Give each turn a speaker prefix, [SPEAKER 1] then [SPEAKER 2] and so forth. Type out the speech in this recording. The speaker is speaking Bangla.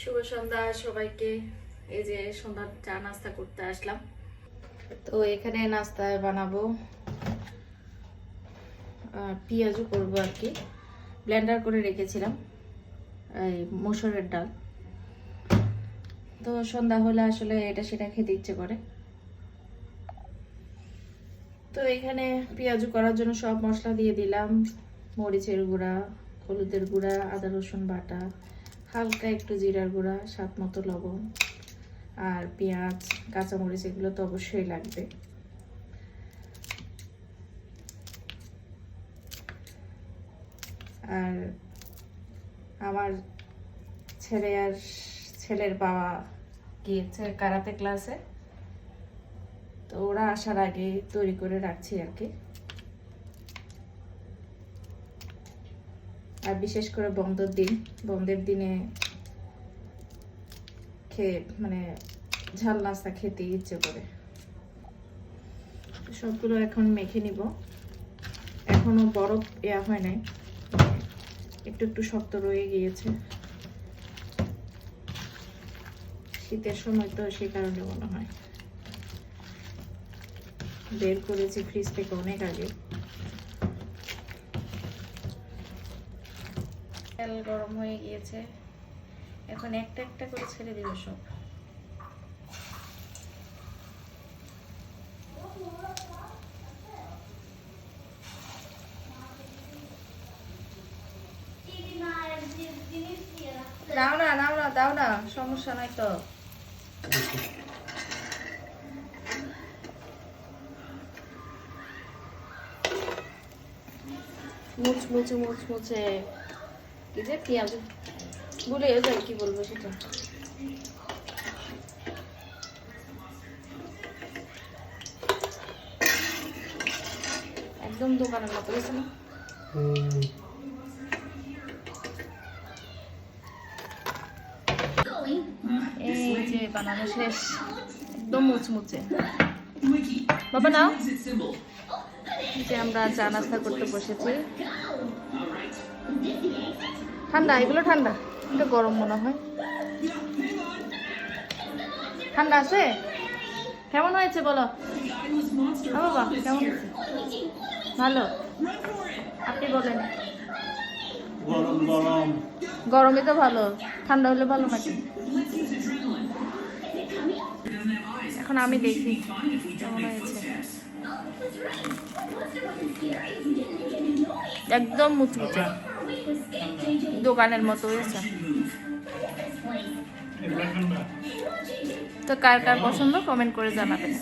[SPEAKER 1] শুভ সন্ধ্যা সবাইকে। এই যে সন্ধ্যার চা নাস্তা করতে আসলাম। তো এখানে নাস্তায় বানাবো পেঁয়াজু করবো আর কি। ব্লেন্ডার করে রেখেছিলাম এই মসুরের ডাল। তো সন্ধ্যা হলে আসলে এটা সেটা খেতে ইচ্ছে করে। তো এখানে পেঁয়াজু করার জন্য সব মশলা দিয়ে দিলাম। মরিচের গুঁড়া, হলুদের গুঁড়া, আদা রসুন বাটা, হালকা একটু জিরার গুঁড়া, স্বাদ মতো লবণ, আর পেঁয়াজ, কাঁচামরিচ এগুলো তো অবশ্যই লাগবে। আর আমার ছেলে আর ছেলের বাবা গিয়েছে কারাতে ক্লাসে, তো ওরা আসার আগে তৈরি করে রাখছি আর কি। আর বিশেষ করে বন্ধের দিনে খেয়ে মানে ঝাল নাস্তা খেতে ইচ্ছে করে। সবগুলো এখন মেখে নিব। এখনো বরফ দেওয়া হয় নাই, একটু একটু শক্ত রয়ে গিয়েছে। শীতের সময় তো সেই কারণে মনে হয়। বের করেছি ফ্রিজ থেকে অনেক আগে। তেল গরম হয়ে গিয়েছে, এখন একটা একটা করে ছেড়ে দিব সব। নাও না দাও না, সমস্যা নাই তো। মুচমুচে কি যে পেঁয়াজ ভুলে যায়, কি বলবো সেটা। একদম দোকানের মতো হয়েছে না? এই যে বানানো শেষ, একদম মুচমুচে। বাবা নাও, যে আমরা চা নাস্তা করতে বসেছি। ঠান্ডা, এগুলো ঠান্ডা, এটা গরম মনে হয়। ঠান্ডা আছে? কেমন হয়েছে বলো বাবা, কেমন হয়েছে? ভালো? আপনি বলেন। গরমে তো ভালো, ঠান্ডা হলে ভালো নাকি? এখন আমি দেখি কেমন হয়েছে। একদম মুচমুচে, দোকানের মতো হয়েছে। তো কার কার পছন্দ কমেন্ট করে জানাবেন।